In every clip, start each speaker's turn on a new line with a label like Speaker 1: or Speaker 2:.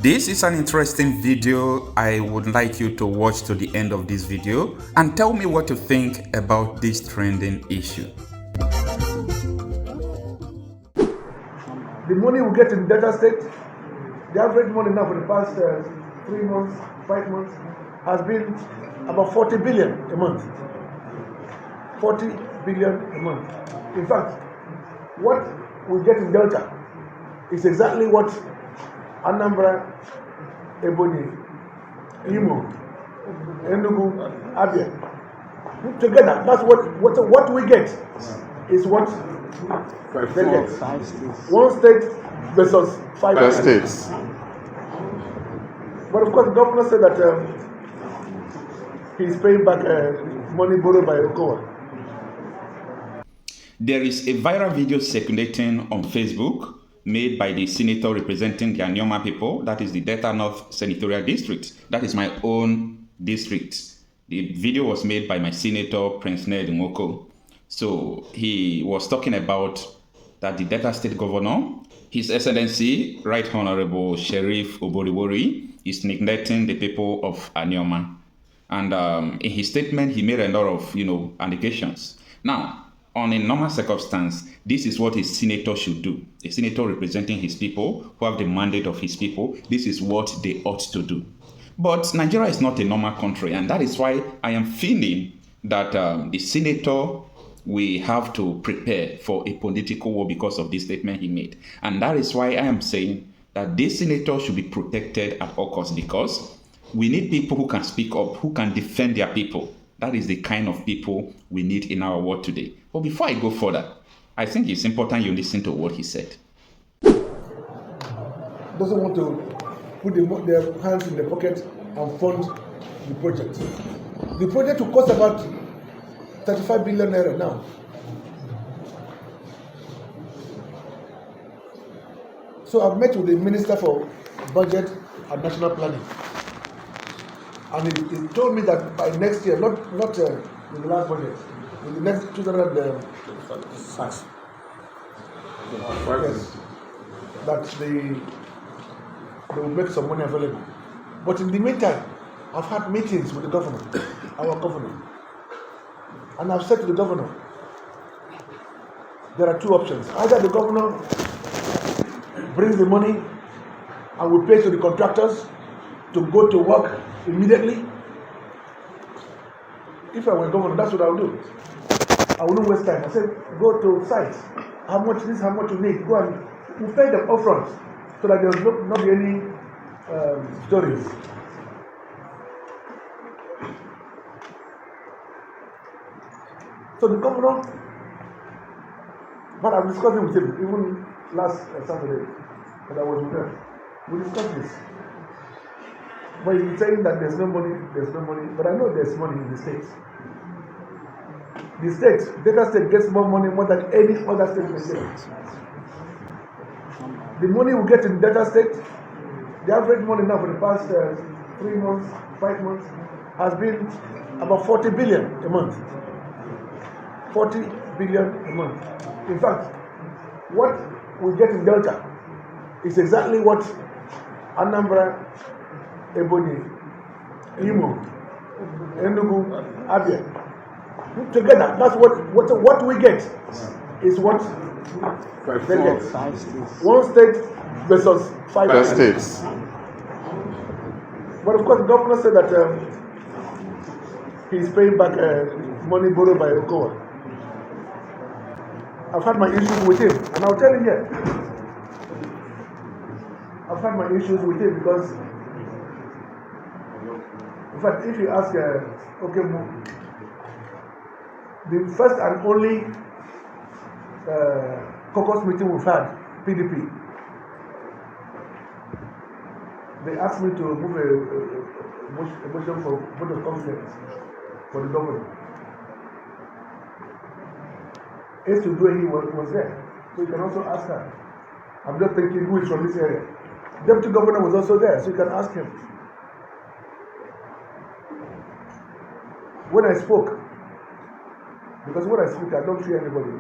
Speaker 1: This is an interesting video. I would like you to watch to the end of this video and tell me what you think about this trending issue.
Speaker 2: The money we get in Delta State, the average money now for the past 3 months, 5 months, has been about 40 billion a month. 40 billion a month. In fact, what we get in Delta is exactly what Anambra, Ebonyi, Imo, Enugu, Abia. Together, that's what we get is what they get. One state versus five states. But of course, the governor said that he's paying back money borrowed by Okocha.
Speaker 1: There is a viral video circulating on Facebook made by the senator representing the Anioma people, that is the Delta North Senatorial District. That is my own district. The video was made by my senator, Prince Nwoko. So he was talking about that the Delta State Governor, His Excellency, Right Honorable Sheriff Oboriwori, is neglecting the people of Anioma. And in his statement, he made a lot of, allegations. Now, on a normal circumstance, this is what a senator should do. A senator representing his people, who have the mandate of his people, this is what they ought to do. But Nigeria is not a normal country, and that is why I am feeling that the senator will have to prepare for a political war because of this statement he made. And that is why I am saying that this senator should be protected at all costs, because we need people who can speak up, who can defend their people. That is the kind of people we need in our world today. But before I go further, I think it's important you listen to what he said.
Speaker 2: Doesn't want to put their hands in the pocket and fund the project. The project will cost about 35 billion naira now. So I've met with the Minister for Budget and National Planning. And he told me that by next year, not in the last budget, in the next 2006, yes, that they will make some money available. But in the meantime, I've had meetings with the governor, our governor, and I've said to the governor, there are two options. Either the governor brings the money and we pay to the contractors to go to work immediately. If I were governor, that's what I would do. I wouldn't waste time. I said, go to sites. How much this, how much you need. Go and we'll pay them upfront so that there will not be any stories. So the governor, but I'm discussing with him even last Saturday when I was with them. We discussed this. But he's saying that there's no money, but I know there's money in the states. The states, Delta State gets more money more than any other state in the state. The money we get in Delta State, the average money now for the past 3 months, 5 months, has been about 40 billion a month. 40 billion a month. In fact, what we get in Delta is exactly what Anambra, Ebonyi, Imo, Enugu, Abia. Together, that's what we get is what they get. One state versus five states. But of course, the governor said that he's paying back money borrowed by Okocha. I've had my issues with him, and I'll tell him here. I've had my issues with him because, in fact, if you ask, the first and only caucus meeting we've had, PDP, they asked me to move a motion for vote of confidence for the governor. As to do he was there, so you can also ask her. I'm just thinking who is from this area. Deputy governor was also there, so you can ask him. When I spoke, Because when I speak, I don't fear anybody.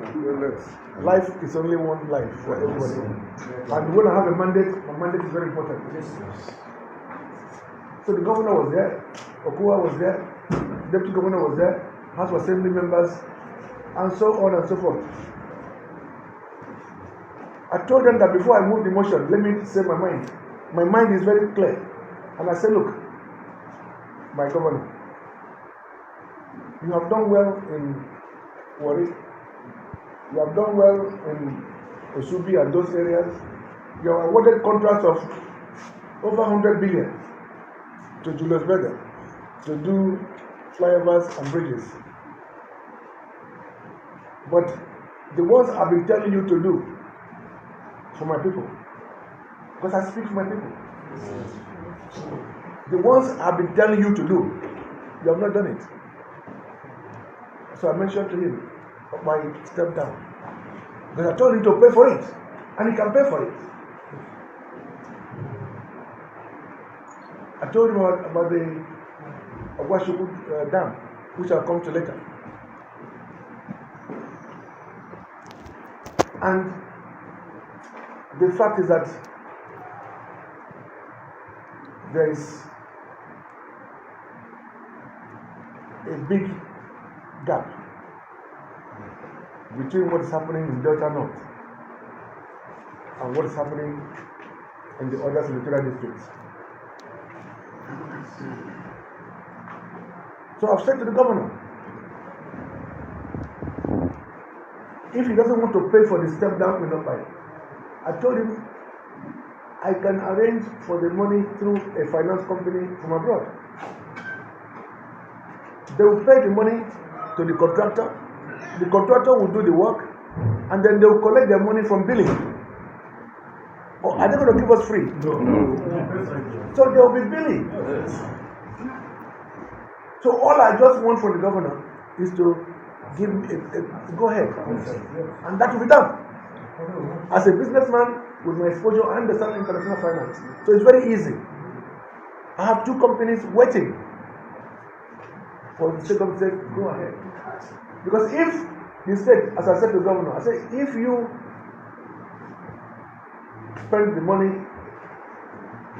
Speaker 2: Life is only one life for everybody. And when I have a mandate, my mandate is very important. So the governor was there, Okocha was there, deputy governor was there, House of Assembly members, and so on and so forth. I told them that before I move the motion, let me say my mind. My mind is very clear. And I said, look, my governor, you have done well in Warri, you have done well in Osubi and those areas. You have awarded contracts of over 100 billion to Julius Berger to do flyovers and bridges. But the ones I've been telling you to do for my people, because I speak for my people, the ones I've been telling you to do, you have not done it. So I mentioned to him, my step down. Because I told him to pay for it, and he can pay for it. I told him about the Okwashuku dam, which I'll come to later. And the fact is that there is a big gap between what is happening in Delta North and what is happening in the other senatorial districts. So I've said to the governor, if he doesn't want to pay for the step down, we'll not buy it. I told him I can arrange for the money through a finance company from abroad. They will pay the money to the contractor will do the work, and then they will collect their money from billing. Or are they going to give us free? No. So they will be billing. So all I just want from the governor is to give me a go ahead, and that will be done. As a businessman with my exposure, I understand international finance, so it's very easy. I have two companies waiting for the state government to say, go ahead. Because if the state, as I said to the governor, I say, if you spend the money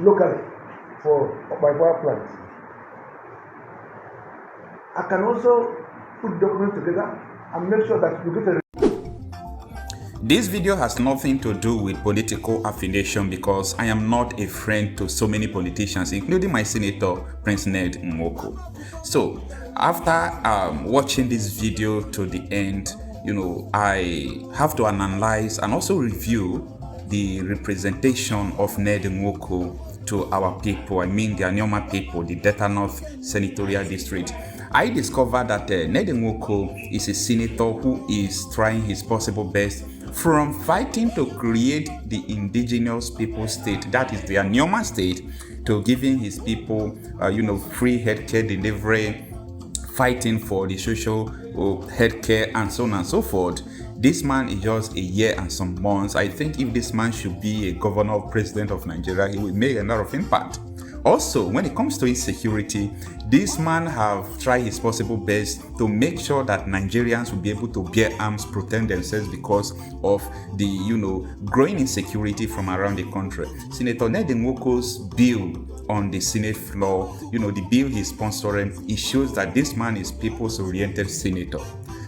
Speaker 2: locally for my power plants, I can also put documents together and make sure that you get a.
Speaker 1: This video has nothing to do with political affiliation because I am not a friend to so many politicians, including my senator, Prince Ned Nwoko. So, after watching this video to the end, I have to analyze and also review the representation of Ned Nwoko to our people, I mean the Anioma people, the Delta North Senatorial District. I discovered that Ned Nwoko is a senator who is trying his possible best from fighting to create the indigenous people state, that is the Anioma state, to giving his people, free healthcare delivery, fighting for the social healthcare and so on and so forth. This man is just a year and some months. I think if this man should be a governor or president of Nigeria, he will make a lot of impact. Also, when it comes to insecurity, this man have tried his possible best to make sure that Nigerians will be able to bear arms, protect themselves because of the, growing insecurity from around the country. Senator Ned Nwoko's bill on the Senate floor, the bill he's sponsoring, it shows that this man is people's-oriented senator.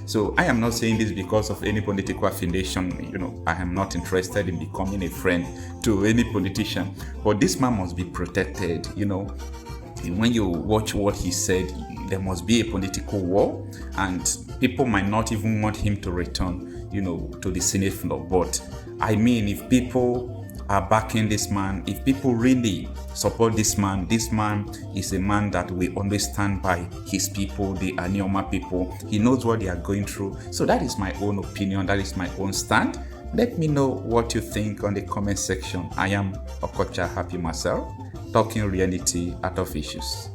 Speaker 1: So I am not saying this because of any political affiliation. I am not interested in becoming a friend to any politician. But this man must be protected. When you watch what he said, there must be a political war, and people might not even want him to return, to the Senate floor. But I mean, if people are backing this man, if people really support this man is a man that will always stand by his people, the Anioma people. He knows what they are going through. So that is my own opinion, that is my own stand. Let me know what you think on the comment section. I am Okocha Happy Marcel, talking reality out of issues.